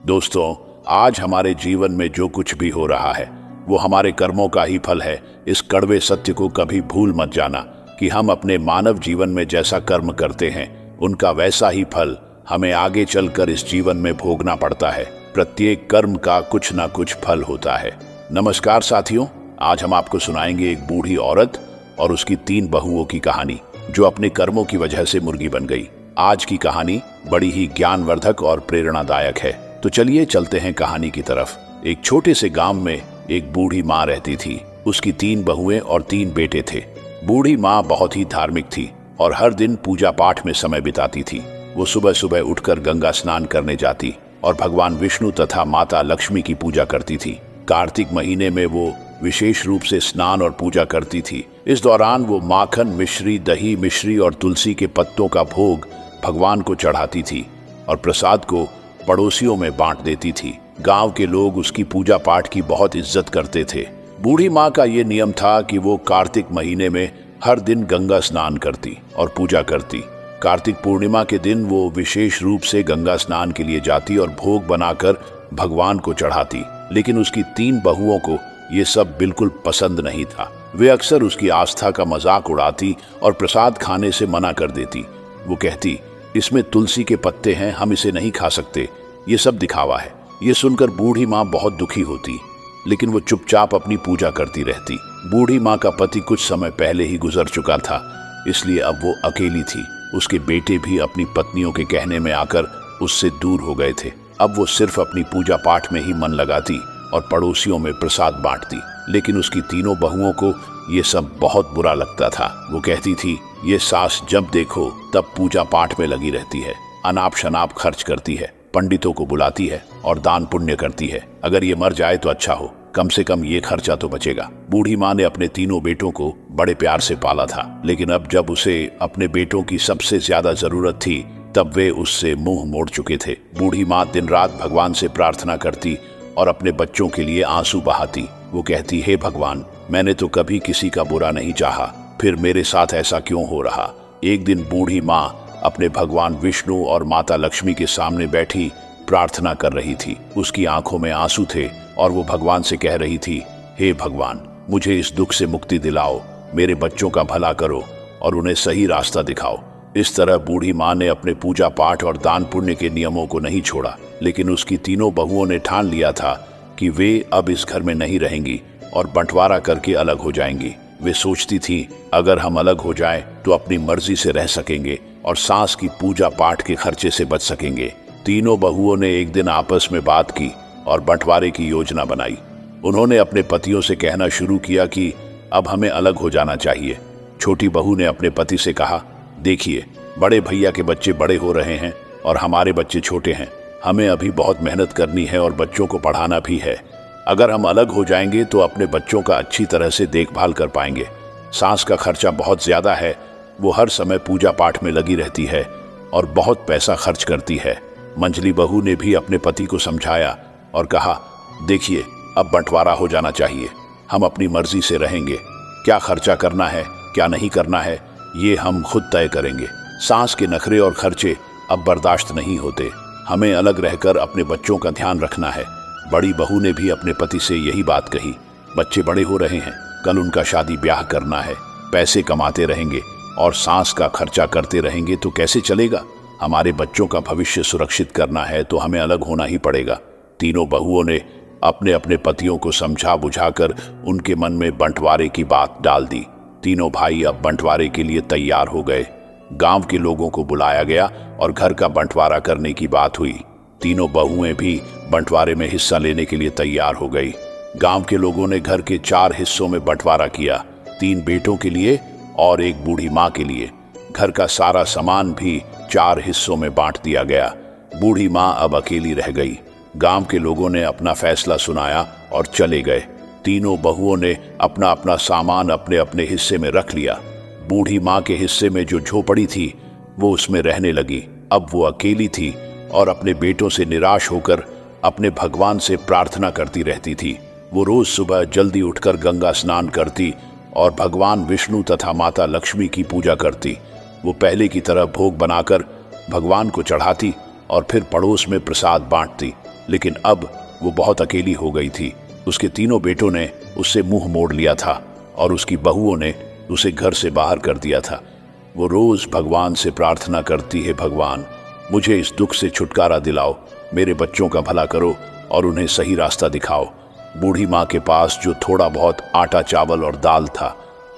दोस्तों, आज हमारे जीवन में जो कुछ भी हो रहा है वो हमारे कर्मों का ही फल है। इस कड़वे सत्य को कभी भूल मत जाना कि हम अपने मानव जीवन में जैसा कर्म करते हैं उनका वैसा ही फल हमें आगे चलकर इस जीवन में भोगना पड़ता है। प्रत्येक कर्म का कुछ ना कुछ फल होता है। नमस्कार साथियों, आज हम आपको सुनाएंगे एक बूढ़ी औरत और उसकी 3 बहुओं की कहानी जो अपने कर्मों की वजह से मुर्गी बन गई। आज की कहानी बड़ी ही ज्ञानवर्धक और प्रेरणादायक है। तो चलिए चलते हैं कहानी की तरफ। एक छोटे से गांव में एक बूढ़ी माँ रहती थी। उसकी 3 बहुएं और 3 बेटे थे। बूढ़ी माँ बहुत ही धार्मिक थी और हर दिन पूजा पाठ में समय बिताती थी। वो सुबह सुबह उठकर गंगा स्नान करने जाती और भगवान विष्णु तथा माता लक्ष्मी की पूजा करती थी। कार्तिक महीने में वो विशेष रूप से स्नान और पूजा करती थी। इस दौरान वो माखन, मिश्री, दही, मिश्री और तुलसी के पत्तों का भोग भगवान को चढ़ाती थी और प्रसाद को पड़ोसियों में बांट देती थी। गांव के लोग उसकी पूजा पाठ की बहुत इज्जत करते थे। बूढ़ी माँ का ये नियम था कि वो कार्तिक महीने में हर दिन गंगा स्नान करती और पूजा करती। कार्तिक पूर्णिमा के दिन वो विशेष रूप से गंगा स्नान के लिए जाती और भोग बनाकर भगवान को चढ़ाती। लेकिन उसकी 3 बहुओं को ये सब बिल्कुल पसंद नहीं था। वे अक्सर उसकी आस्था का मजाक उड़ाती और प्रसाद खाने से मना कर देती। वो कहती, इसमें तुलसी के पत्ते हैं, हम इसे नहीं खा सकते, ये सब दिखावा है। ये सुनकर बूढ़ी माँ बहुत दुखी होती, लेकिन वो चुपचाप अपनी पूजा करती रहती। बूढ़ी माँ का पति कुछ समय पहले ही गुजर चुका था, इसलिए अब वो अकेली थी। उसके बेटे भी अपनी पत्नियों के कहने में आकर उससे दूर हो गए थे। अब वो सिर्फ अपनी पूजा पाठ में ही मन लगाती और पड़ोसियों में प्रसाद बांटती। लेकिन उसकी 3 बहुओं को ये सब बहुत बुरा लगता था। वो कहती थी, ये सास जब देखो तब पूजा पाठ में लगी रहती है, अनाप शनाप खर्च करती है, पंडितों को बुलाती है और दान पुण्य करती है। अगर ये मर जाए तो अच्छा हो, कम से कम ये खर्चा तो बचेगा। बूढ़ी माँ ने अपने 3 बेटों को बड़े प्यार से पाला था, लेकिन अब जब उसे अपने बेटों की सबसे ज्यादा जरूरत थी तब वे उससे मुंह मोड़ चुके थे। बूढ़ी माँ दिन रात भगवान से प्रार्थना करती और अपने बच्चों के लिए आंसू बहाती। वो कहती, हे भगवान, मैंने तो कभी किसी का बुरा नहीं चाहा, फिर मेरे साथ ऐसा क्यों हो रहा। एक दिन बूढ़ी माँ अपने भगवान विष्णु और माता लक्ष्मी के सामने बैठी प्रार्थना कर रही थी। उसकी आंखों में आंसू थे और वो भगवान से कह रही थी, हे भगवान, मुझे इस दुख से मुक्ति दिलाओ, मेरे बच्चों का भला करो और उन्हें सही रास्ता दिखाओ। इस तरह बूढ़ी माँ ने अपने पूजा पाठ और दान पुण्य के नियमों को नहीं छोड़ा। लेकिन उसकी 3 बहुओं ने ठान लिया था कि वे अब इस घर में नहीं रहेंगी और बंटवारा करके अलग हो जाएंगी। वे सोचती थी, अगर हम अलग हो जाएं तो अपनी मर्जी से रह सकेंगे और सास की पूजा पाठ के खर्चे से बच सकेंगे। 3 बहुओं ने एक दिन आपस में बात की और बंटवारे की योजना बनाई। उन्होंने अपने पतियों से कहना शुरू किया कि अब हमें अलग हो जाना चाहिए। छोटी बहू ने अपने पति से कहा, देखिए, बड़े भैया के बच्चे बड़े हो रहे हैं और हमारे बच्चे छोटे हैं। हमें अभी बहुत मेहनत करनी है और बच्चों को पढ़ाना भी है। अगर हम अलग हो जाएंगे तो अपने बच्चों का अच्छी तरह से देखभाल कर पाएंगे। सास का खर्चा बहुत ज्यादा है, वो हर समय पूजा पाठ में लगी रहती है और बहुत पैसा खर्च करती है। मंझली बहू ने भी अपने पति को समझाया और कहा, देखिए, अब बंटवारा हो जाना चाहिए। हम अपनी मर्जी से रहेंगे। क्या खर्चा करना है, क्या नहीं करना है, ये हम खुद तय करेंगे। सास के नखरे और खर्चे अब बर्दाश्त नहीं होते। हमें अलग रहकर अपने बच्चों का ध्यान रखना है। बड़ी बहू ने भी अपने पति से यही बात कही। बच्चे बड़े हो रहे हैं, कल उनका शादी ब्याह करना है। पैसे कमाते रहेंगे और सास का खर्चा करते रहेंगे तो कैसे चलेगा। हमारे बच्चों का भविष्य सुरक्षित करना है तो हमें अलग होना ही पड़ेगा। 3 बहुओं ने अपने अपने पतियों को समझा बुझाकर उनके मन में बंटवारे की बात डाल दी। 3 भाई अब बंटवारे के लिए तैयार हो गए। गांव के लोगों को बुलाया गया और घर का बंटवारा करने की बात हुई। 3 बहुएं भी बंटवारे में हिस्सा लेने के लिए तैयार हो गई। गांव के लोगों ने घर के 4 हिस्सों में बंटवारा किया, 3 बेटों के लिए और एक बूढ़ी माँ के लिए। घर का सारा सामान भी 4 हिस्सों में बांट दिया गया। बूढ़ी माँ अब अकेली रह गई। गांव के लोगों ने अपना फैसला सुनाया और चले गए। 3 बहुओं ने अपना अपना सामान अपने अपने हिस्से में रख लिया। बूढ़ी माँ के हिस्से में जो झोपड़ी थी वो उसमें रहने लगी। अब वो अकेली थी और अपने बेटों से निराश होकर अपने भगवान से प्रार्थना करती रहती थी। वो रोज सुबह जल्दी उठकर गंगा स्नान करती और भगवान विष्णु तथा माता लक्ष्मी की पूजा करती। वो पहले की तरह भोग बनाकर भगवान को चढ़ाती और फिर पड़ोस में प्रसाद बांटती। लेकिन अब वो बहुत अकेली हो गई थी। उसके तीनों बेटों ने उससे मुंह मोड़ लिया था और उसकी बहुओं ने उसे घर से बाहर कर दिया था। वो रोज भगवान से प्रार्थना करती है, भगवान मुझे इस दुख से छुटकारा दिलाओ, मेरे बच्चों का भला करो और उन्हें सही रास्ता दिखाओ। बूढ़ी माँ के पास जो थोड़ा बहुत आटा चावल और दाल था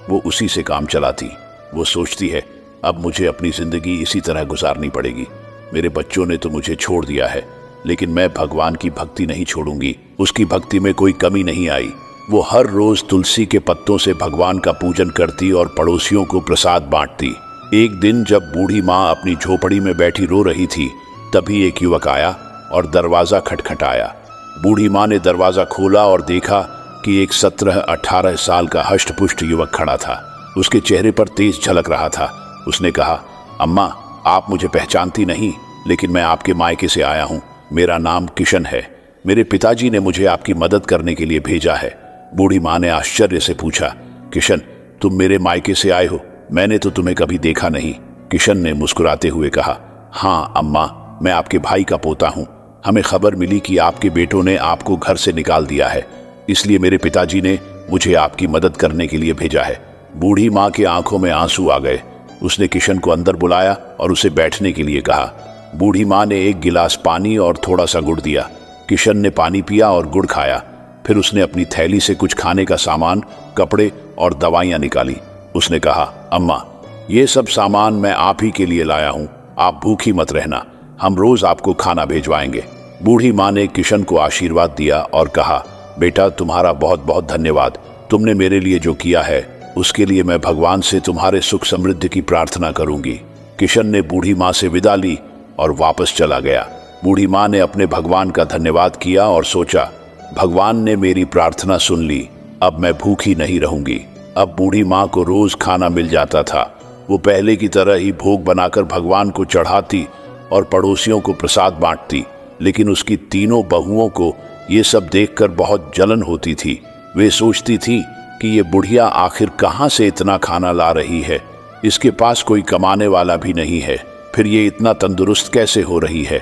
वो उसी से काम चलाती। वो सोचती है अब मुझे अपनी जिंदगी इसी तरह गुजारनी पड़ेगी। मेरे बच्चों ने तो मुझे छोड़ दिया है, लेकिन मैं भगवान की भक्ति नहीं छोड़ूंगी। उसकी भक्ति में कोई कमी नहीं आई। वो हर रोज तुलसी के पत्तों से भगवान का पूजन करती और पड़ोसियों को प्रसाद बांटती। एक दिन जब बूढ़ी माँ अपनी झोपड़ी में बैठी रो रही थी, तभी एक युवक आया और दरवाजा खटखटाया। बूढ़ी माँ ने दरवाजा खोला और देखा कि एक 17-18 साल का हष्टपुष्ट युवक खड़ा था। उसके चेहरे पर तेज झलक रहा था। उसने कहा, अम्मा आप मुझे पहचानती नहीं, लेकिन मैं आपके मायके से आया हूँ। मेरा नाम किशन है। मेरे पिताजी ने मुझे आपकी मदद करने के लिए भेजा है। बूढ़ी माँ ने आश्चर्य से पूछा, किशन तुम मेरे मायके से आए हो? मैंने तो तुम्हें कभी देखा नहीं। किशन ने मुस्कुराते हुए कहा, हाँ अम्मा, मैं आपके भाई का पोता हूँ। हमें खबर मिली कि आपके बेटों ने आपको घर से निकाल दिया है, इसलिए मेरे पिताजी ने मुझे आपकी मदद करने के लिए भेजा है। बूढ़ी माँ के आंखों में आंसू आ गए। उसने किशन को अंदर बुलाया और उसे बैठने के लिए कहा। बूढ़ी माँ ने एक गिलास पानी और थोड़ा सा गुड़ दिया। किशन ने पानी पिया और गुड़ खाया। फिर उसने अपनी थैली से कुछ खाने का सामान, कपड़े और दवाइयाँ निकाली। उसने कहा, अम्मा ये सब सामान मैं आप ही के लिए लाया हूँ, आप भूखी मत रहना, हम रोज आपको खाना भेजवाएंगे। बूढ़ी माँ ने किशन को आशीर्वाद दिया और कहा, बेटा तुम्हारा बहुत बहुत धन्यवाद। तुमने मेरे लिए जो किया है उसके लिए मैं भगवान से तुम्हारे सुख समृद्धि की प्रार्थना करूंगी। किशन ने बूढ़ी माँ से विदा ली और वापस चला गया। बूढ़ी माँ ने अपने भगवान का धन्यवाद किया और सोचा, भगवान ने मेरी प्रार्थना सुन ली, अब मैं भूखी नहीं रहूंगी। अब बूढ़ी माँ को रोज खाना मिल जाता था। वो पहले की तरह ही भोग बनाकर भगवान को चढ़ाती और पड़ोसियों को प्रसाद बांटती, लेकिन उसकी तीनों बहुओं को ये सब देखकर बहुत जलन होती थी। वे सोचती थी कि ये बुढ़िया आखिर कहाँ से इतना खाना ला रही है, इसके पास कोई कमाने वाला भी नहीं है, फिर ये इतना तंदुरुस्त कैसे हो रही है।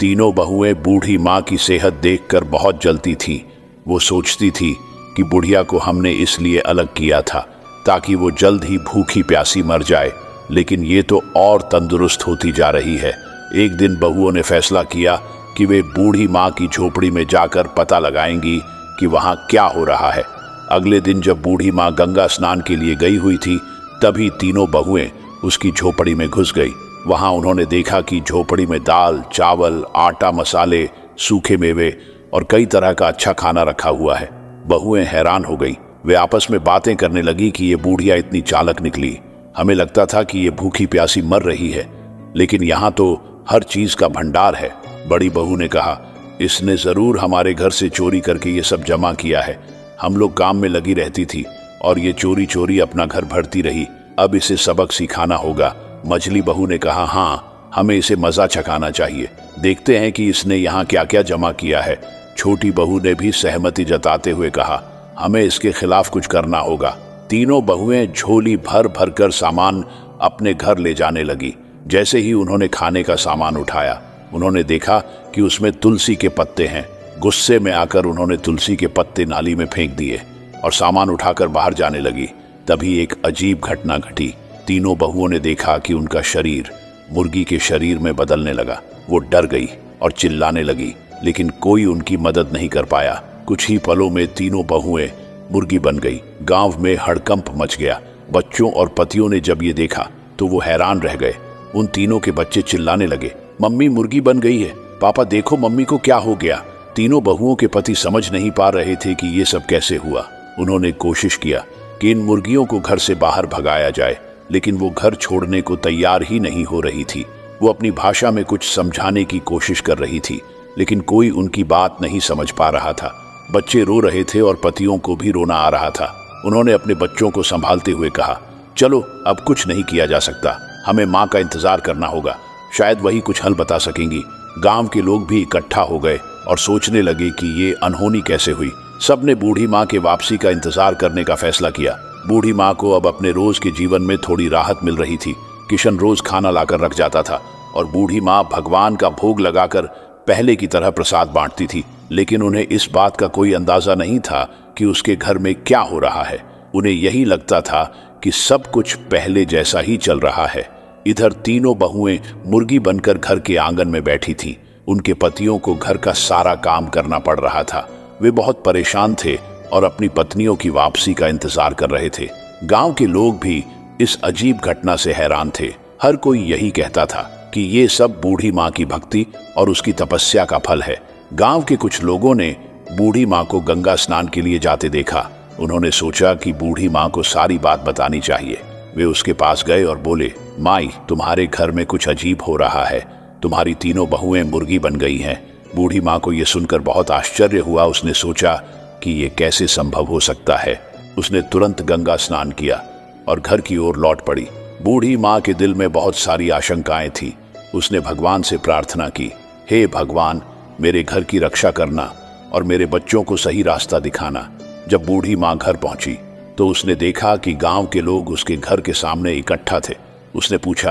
तीनों बहुएं बूढ़ी माँ की सेहत देखकर बहुत जलती थीं। वो सोचती थी कि बुढ़िया को हमने इसलिए अलग किया था ताकि वो जल्द ही भूखी प्यासी मर जाए, लेकिन ये तो और तंदुरुस्त होती जा रही है। एक दिन बहुओं ने फैसला किया कि वे बूढ़ी माँ की झोपड़ी में जाकर पता लगाएंगी कि वहाँ क्या हो रहा है। अगले दिन जब बूढ़ी माँ गंगा स्नान के लिए गई हुई थी, तभी तीनों बहुएं उसकी झोपड़ी में घुस गई। वहाँ उन्होंने देखा कि झोपड़ी में दाल, चावल, आटा, मसाले, सूखे मेवे और कई तरह का अच्छा खाना रखा हुआ है। बहुएं हैरान हो गई। वे आपस में बातें करने लगी कि ये बूढ़िया इतनी चालाक निकली। हमें लगता था कि ये भूखी प्यासी मर रही है, लेकिन यहाँ तो हर चीज का भंडार है। बड़ी बहू ने कहा, इसने जरूर हमारे घर से चोरी करके ये सब जमा किया है। हम लोग काम में लगी रहती थी और ये चोरी चोरी अपना घर भरती रही। अब इसे सबक सिखाना होगा। मझली बहू ने कहा, हाँ हमें इसे मजा चखाना चाहिए, देखते हैं कि इसने यहाँ क्या क्या जमा किया है। छोटी बहू ने भी सहमति जताते हुए कहा, हमें इसके खिलाफ कुछ करना होगा। तीनों बहुएं झोली भर भर कर सामान अपने घर ले जाने लगी। जैसे ही उन्होंने खाने का सामान उठाया, उन्होंने देखा कि उसमें तुलसी के पत्ते हैं। गुस्से में आकर उन्होंने तुलसी के पत्ते नाली में फेंक दिए और सामान उठाकर बाहर जाने लगी। तभी एक अजीब घटना घटी। तीनों बहुओं ने देखा कि उनका शरीर मुर्गी के शरीर में बदलने लगा। वो डर गई और चिल्लाने लगी, लेकिन कोई उनकी मदद नहीं कर पाया। कुछ ही पलों में तीनों बहुएं मुर्गी बन गई। गांव में हड़कंप मच गया। बच्चों और पतियों ने जब ये देखा तो वो हैरान रह गए। उन तीनों के बच्चे चिल्लाने लगे, मम्मी मुर्गी बन गई है, पापा देखो मम्मी को क्या हो गया। तीनों बहुओं के पति समझ नहीं पा रहे थे कि ये सब कैसे हुआ। उन्होंने कोशिश किया कि इन मुर्गियों को घर से बाहर भगाया जाए, लेकिन वो घर छोड़ने को तैयार ही नहीं हो रही थी। वो अपनी भाषा में कुछ समझाने की कोशिश कर रही थी, लेकिन कोई उनकी बात नहीं समझ पा रहा था। बच्चे रो रहे थे और पतियों को भी रोना आ रहा था। उन्होंने अपने बच्चों को संभालते हुए कहा, चलो अब कुछ नहीं किया जा सकता, हमें माँ का इंतजार करना होगा, शायद वही कुछ हल बता सकेंगी। गांव के लोग भी इकट्ठा हो गए और सोचने लगे कि ये अनहोनी कैसे हुई। सबने बूढ़ी माँ के वापसी का इंतजार करने का फैसला किया। बूढ़ी माँ को अब अपने रोज के जीवन में थोड़ी राहत मिल रही थी। किशन रोज खाना लाकर रख जाता था और बूढ़ी माँ भगवान का भोग लगाकर पहले की तरह प्रसाद बांटती थी, लेकिन उन्हें इस बात का कोई अंदाजा नहीं था कि उसके घर में क्या हो रहा है। उन्हें यही लगता था कि सब कुछ पहले जैसा ही चल रहा है। इधर तीनों बहुएं मुर्गी बनकर घर के आंगन में बैठी थीं। उनके पतियों को घर का सारा काम करना पड़ रहा था। वे बहुत परेशान थे और अपनी पत्नियों की वापसी का इंतजार कर रहे थे। गांव के लोग भी इस अजीब घटना से हैरान थे। हर कोई यही कहता था कि ये सब बूढ़ी माँ की भक्ति और उसकी तपस्या का फल है। गांव के कुछ लोगों ने बूढ़ी माँ को गंगा स्नान के लिए जाते देखा। उन्होंने सोचा कि बूढ़ी माँ को सारी बात बतानी चाहिए। वे उसके पास गए और बोले, माई, तुम्हारे घर में कुछ अजीब हो रहा है। तुम्हारी तीनों बहुएं मुर्गी बन गई हैं। बूढ़ी माँ को यह सुनकर बहुत आश्चर्य हुआ। उसने सोचा कि ये कैसे संभव हो सकता है। उसने तुरंत गंगा स्नान किया और घर की ओर लौट पड़ी। बूढ़ी माँ के दिल में बहुत सारी आशंकाएं थी। उसने भगवान से प्रार्थना की, हे भगवान, मेरे घर की रक्षा करना और मेरे बच्चों को सही रास्ता दिखाना। जब बूढ़ी माँ घर पहुंची तो उसने देखा कि गांव के लोग उसके घर के सामने इकट्ठा थे। उसने पूछा,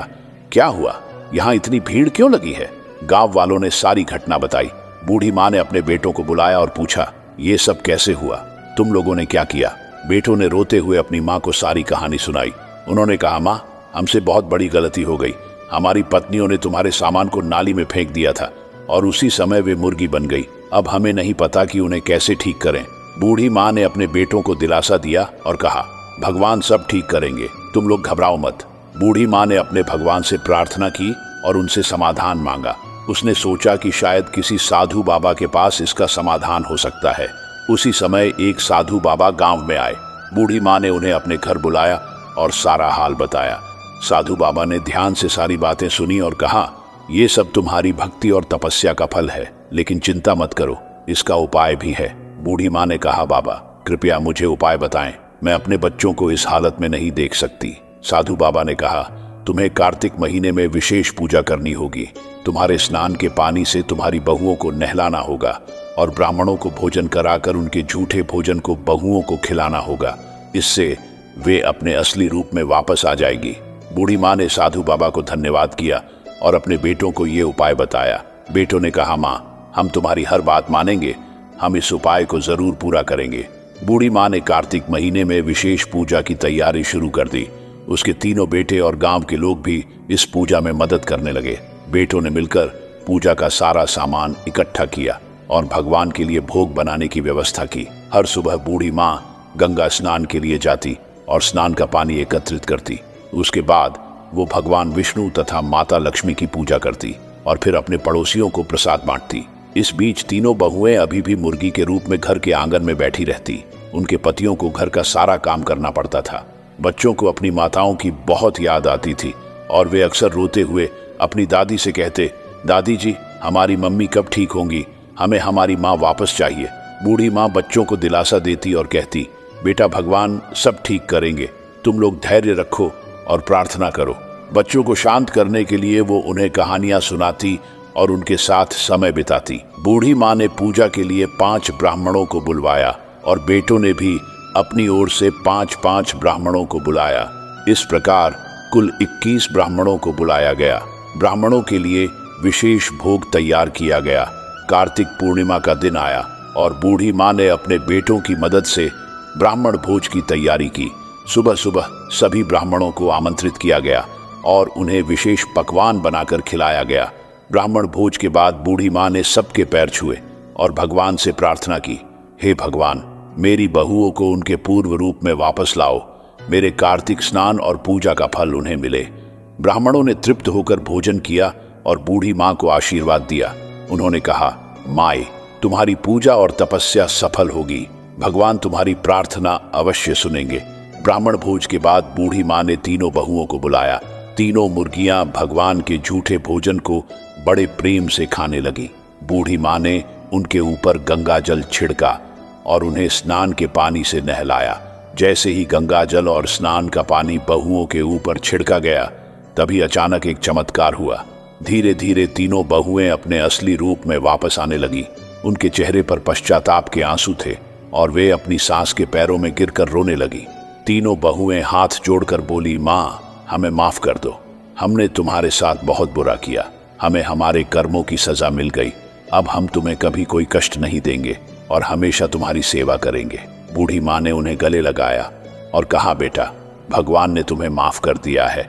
क्या हुआ? यहाँ इतनी भीड़ क्यों लगी है? गांव वालों ने सारी घटना बताई। बूढ़ी माँ ने अपने बेटों को बुलाया और पूछा, ये सब कैसे हुआ? तुम लोगों ने क्या किया? बेटों ने रोते हुए अपनी माँ को सारी कहानी सुनाई। उन्होंने कहा, माँ, हमसे बहुत बड़ी गलती हो गई। हमारी पत्नियों ने तुम्हारे सामान को नाली में फेंक दिया था और उसी समय वे मुर्गी बन गई। अब हमें नहीं पता कि उन्हें कैसे ठीक करें। बूढ़ी माँ ने अपने बेटों को दिलासा दिया और कहा, भगवान सब ठीक करेंगे, तुम लोग घबराओ मत। बूढ़ी माँ ने अपने भगवान से प्रार्थना की और उनसे समाधान मांगा। उसने सोचा कि शायद किसी साधु बाबा के पास इसका समाधान हो सकता है। उसी समय एक साधु बाबा गांव में आए। बूढ़ी माँ ने उन्हें अपने घर बुलाया और सारा हाल बताया। साधु बाबा ने ध्यान से सारी बातें सुनी और कहा, ये सब तुम्हारी भक्ति और तपस्या का फल है, लेकिन चिंता मत करो, इसका उपाय भी है। बूढ़ी माँ ने कहा, बाबा, कृपया मुझे उपाय बताएं, मैं अपने बच्चों को इस हालत में नहीं देख सकती। साधु बाबा ने कहा, तुम्हें कार्तिक महीने में विशेष पूजा करनी होगी। तुम्हारे स्नान के पानी से तुम्हारी बहुओं को नहलाना होगा और ब्राह्मणों को भोजन कराकर उनके झूठे भोजन को बहुओं को खिलाना होगा। इससे वे अपने असली रूप में वापस आ जाएगी। बूढ़ी माँ ने साधु बाबा को धन्यवाद किया और अपने बेटों को ये उपाय बताया। बेटों ने कहा, माँ, हम तुम्हारी हर बात मानेंगे, हम इस उपाय को जरूर पूरा करेंगे। बूढ़ी माँ ने कार्तिक महीने में विशेष पूजा की तैयारी शुरू कर दी। उसके तीनों बेटे और गांव के लोग भी इस पूजा में मदद करने लगे। बेटों ने मिलकर पूजा का सारा सामान इकट्ठा किया और भगवान के लिए भोग बनाने की व्यवस्था की। हर सुबह बूढ़ी माँ गंगा स्नान के लिए जाती और स्नान का पानी एकत्रित करती। उसके बाद वो भगवान विष्णु तथा माता लक्ष्मी की पूजा करती और फिर अपने पड़ोसियों को प्रसाद बांटती। इस बीच तीनों बहुएं अभी भी मुर्गी के रूप में घर के आंगन में बैठी रहती। उनके पतियों को घर का सारा काम करना पड़ता था। बच्चों को अपनी माताओं की बहुत याद आती थी और वे अक्सर रोते हुए अपनी दादी से कहते, दादी जी, हमारी मम्मी कब ठीक होंगी? हमें हमारी माँ वापस चाहिए। बूढ़ी माँ बच्चों को दिलासा देती और कहती, बेटा, भगवान सब ठीक करेंगे, तुम लोग धैर्य रखो और प्रार्थना करो। बच्चों को शांत करने के लिए वो उन्हें कहानियां सुनाती और उनके साथ समय बिताती। बूढ़ी माँ ने पूजा के लिए 5 ब्राह्मणों को बुलवाया और बेटों ने भी अपनी ओर से 5-5 ब्राह्मणों को बुलाया। इस प्रकार कुल 21 ब्राह्मणों को बुलाया गया। ब्राह्मणों के लिए विशेष भोग तैयार किया गया। कार्तिक पूर्णिमा का दिन आया और बूढ़ी माँ ने अपने बेटों की मदद से ब्राह्मण भोज की तैयारी की। सुबह सुबह सभी ब्राह्मणों को आमंत्रित किया गया और उन्हें विशेष पकवान बनाकर खिलाया गया। ब्राह्मण भोज के बाद बूढ़ी माँ ने सबके पैर छुए और भगवान से प्रार्थना की, हे भगवान, मेरी बहुओं को उनके पूर्व रूप में वापस लाओ। मेरे कार्तिक स्नान और पूजा का फल उन्हें मिले। ब्राह्मणों ने तृप्त होकर भोजन किया और बूढ़ी माँ को आशीर्वाद दिया। उन्होंने कहा, माए, तुम्हारी पूजा और तपस्या सफल होगी। भगवान तुम्हारी प्रार्थना अवश्य सुनेंगे। ब्राह्मण भोज के बाद बूढ़ी माँ ने तीनों बहुओं को बुलाया। तीनों मुर्गियां भगवान के झूठे भोजन को बड़े प्रेम से खाने लगी। बूढ़ी माँ ने उनके ऊपर गंगा जल छिड़का और उन्हें स्नान के पानी से नहलाया। जैसे ही गंगा जल और स्नान का पानी बहुओं के ऊपर छिड़का गया, तभी अचानक एक चमत्कार हुआ। धीरे धीरे तीनों बहुएं अपने असली रूप में वापस आने लगी। उनके चेहरे पर पश्चाताप के आंसू थे और वे अपनी सास के पैरों में गिरकर रोने लगी। तीनों बहुएं हाथ जोड़कर बोली, माँ, हमें माफ कर दो। हमने तुम्हारे साथ बहुत बुरा किया। हमें हमारे कर्मों की सजा मिल गई। अब हम तुम्हें कभी कोई कष्ट नहीं देंगे और हमेशा तुम्हारी सेवा करेंगे। बूढ़ी माँ ने उन्हें गले लगाया और कहा, बेटा, भगवान ने तुम्हें माफ कर दिया है।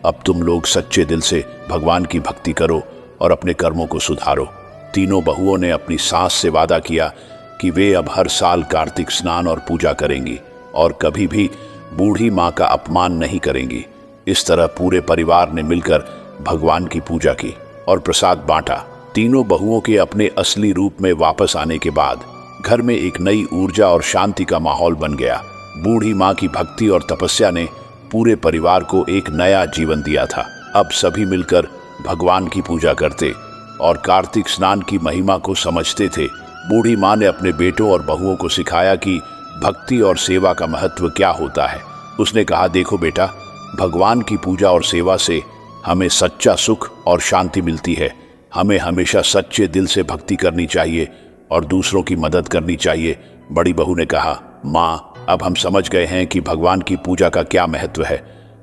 अब तुम लोग सच्चे दिल से भगवान की भक्ति करो और अपने कर्मों को सुधारो। तीनों बहुओं ने अपनी सास से वादा किया कि वे अब हर साल कार्तिक स्नान और पूजा करेंगी और कभी भी बूढ़ी माँ का अपमान नहीं करेंगी। इस तरह पूरे परिवार ने मिलकर भगवान की पूजा की और प्रसाद बांटा। तीनों बहुओं के अपने असली रूप में वापस आने के बाद घर में एक नई ऊर्जा और शांति का माहौल बन गया। बूढ़ी माँ की भक्ति और तपस्या ने पूरे परिवार को एक नया जीवन दिया था। अब सभी मिलकर भगवान की पूजा करते और कार्तिक स्नान की महिमा को समझते थे। बूढ़ी माँ ने अपने बेटों और बहुओं को सिखाया कि भक्ति और सेवा का महत्व क्या होता है। उसने कहा, देखो बेटा, भगवान की पूजा और सेवा से हमें सच्चा सुख और शांति मिलती है। हमें हमेशा सच्चे दिल से भक्ति करनी चाहिए और दूसरों की मदद करनी चाहिए। बड़ी बहू ने कहा, माँ, अब हम समझ गए हैं कि भगवान की पूजा का क्या महत्व है।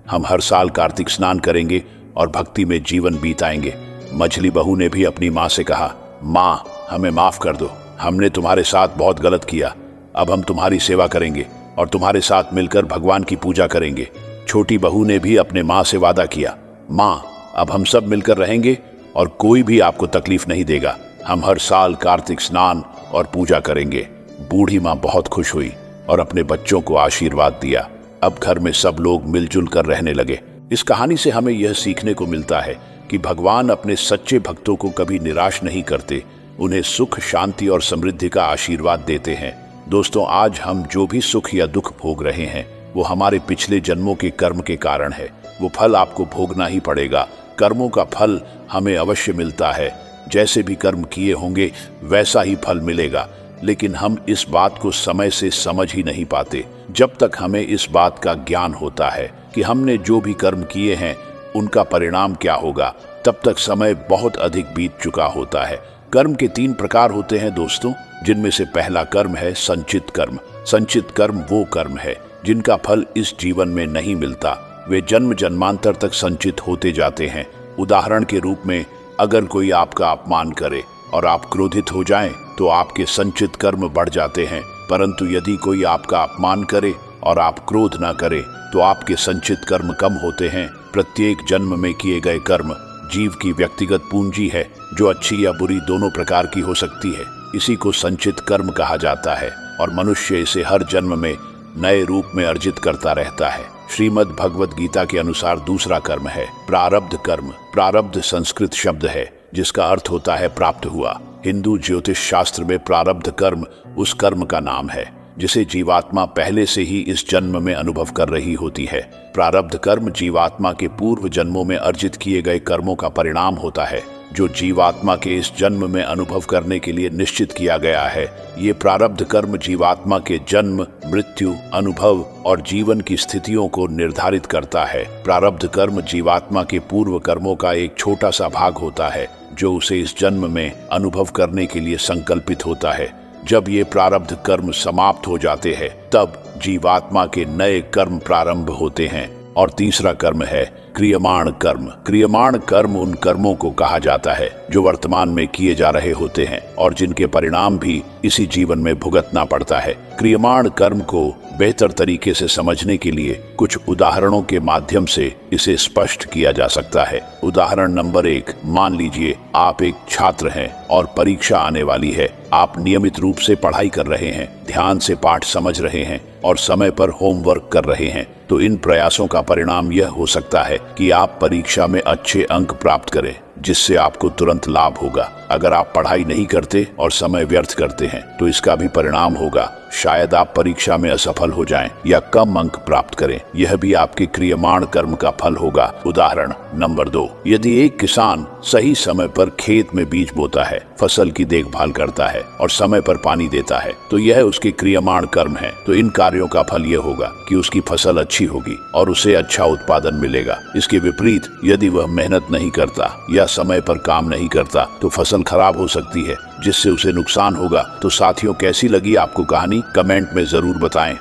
हम हर साल कार्तिक स्नान करेंगे और भक्ति में जीवन बीताएंगे। मझली बहू ने भी अपनी माँ से कहा, माँ, हमें माफ कर दो, हमने तुम्हारे साथ बहुत गलत किया। अब हम तुम्हारी सेवा करेंगे और तुम्हारे साथ मिलकर भगवान की पूजा करेंगे। छोटी बहू ने भी अपने माँ से वादा किया, माँ, अब हम सब मिलकर रहेंगे और कोई भी आपको तकलीफ नहीं देगा। हम हर साल कार्तिक स्नान और पूजा करेंगे। बूढ़ी माँ बहुत खुश हुई और अपने बच्चों को आशीर्वाद दिया। अब घर में सब लोग मिलजुल कर रहने लगे। इस कहानी से हमें यह सीखने को मिलता है कि भगवान अपने सच्चे भक्तों को कभी निराश नहीं करते, उन्हें सुख, शांति और समृद्धि का आशीर्वाद देते हैं। दोस्तों, आज हम जो भी सुख या दुख भोग रहे हैं वो हमारे पिछले जन्मों के कर्म के कारण है। वो फल आपको भोगना ही पड़ेगा। कर्मों का फल हमें अवश्य मिलता है। जैसे भी कर्म किए होंगे वैसा ही फल मिलेगा, लेकिन हम इस बात को समय से समझ ही नहीं पाते। जब तक हमें इस बात का ज्ञान होता है कि हमने जो भी कर्म किए हैं उनका परिणाम क्या होगा, तब तक समय बहुत अधिक बीत चुका होता है। कर्म के 3 प्रकार होते हैं दोस्तों, जिनमें से पहला कर्म है संचित कर्म। संचित कर्म वो कर्म है जिनका फल इस जीवन में नहीं मिलता, वे जन्म जन्मांतर तक संचित होते जाते हैं। उदाहरण के रूप में, अगर कोई आपका अपमान करे और आप क्रोधित हो जाएं, तो आपके संचित कर्म बढ़ जाते हैं। परंतु यदि कोई आपका अपमान करे और आप क्रोध ना करें, तो आपके संचित कर्म कम होते हैं। प्रत्येक जन्म में किए गए कर्म जीव की व्यक्तिगत पूंजी है, जो अच्छी या बुरी दोनों प्रकार की हो सकती है। इसी को संचित कर्म कहा जाता है और मनुष्य इसे हर जन्म में नए रूप में अर्जित करता रहता है। श्रीमद् भगवद गीता के अनुसार दूसरा कर्म है प्रारब्ध कर्म। प्रारब्ध संस्कृत शब्द है जिसका अर्थ होता है प्राप्त हुआ। हिंदू ज्योतिष शास्त्र में प्रारब्ध कर्म उस कर्म का नाम है जिसे जीवात्मा पहले से ही इस जन्म में अनुभव कर रही होती है। प्रारब्ध कर्म जीवात्मा के पूर्व जन्मों में अर्जित किए गए कर्मों का परिणाम होता है, जो जीवात्मा के इस जन्म में अनुभव करने के लिए निश्चित किया गया है। ये प्रारब्ध कर्म जीवात्मा के जन्म, मृत्यु, अनुभव और जीवन की स्थितियों को निर्धारित करता है। प्रारब्ध कर्म जीवात्मा के पूर्व कर्मों का एक छोटा सा भाग होता है, जो उसे इस जन्म में अनुभव करने के लिए संकल्पित होता है। जब ये प्रारब्ध कर्म समाप्त हो जाते हैं, तब जीवात्मा के नए कर्म प्रारंभ होते हैं। और तीसरा कर्म है क्रियमाण कर्म। क्रियमाण कर्म उन कर्मों को कहा जाता है जो वर्तमान में किए जा रहे होते हैं और जिनके परिणाम भी इसी जीवन में भुगतना पड़ता है। क्रियमाण कर्म को बेहतर तरीके से समझने के लिए कुछ उदाहरणों के माध्यम से इसे स्पष्ट किया जा सकता है। उदाहरण नंबर 1, मान लीजिए आप एक छात्र हैं और परीक्षा आने वाली है। आप नियमित रूप से पढ़ाई कर रहे हैं, ध्यान से पाठ समझ रहे हैं और समय पर होमवर्क कर रहे हैं। तो इन प्रयासों का परिणाम यह हो सकता है कि आप परीक्षा में अच्छे अंक प्राप्त करें, जिससे आपको तुरंत लाभ होगा। अगर आप पढ़ाई नहीं करते और समय व्यर्थ करते हैं, तो इसका भी परिणाम होगा, शायद आप परीक्षा में असफल हो जाएं या कम अंक प्राप्त करें। यह भी आपके क्रियमाण कर्म का फल होगा। उदाहरण नंबर 2, यदि एक किसान सही समय पर खेत में बीज बोता है, फसल की देखभाल करता है और समय पर पानी देता है, तो यह उसके क्रियमाण कर्म है। तो इन कार्यों का फल यह होगा कि उसकी फसल अच्छी होगी और उसे अच्छा उत्पादन मिलेगा। इसके विपरीत यदि वह मेहनत नहीं करता या समय पर काम नहीं करता, तो फसल खराब हो सकती है, जिससे उसे नुकसान होगा। तो साथियों, कैसी लगी आपको कहानी? कमेंट में जरूर बताएं।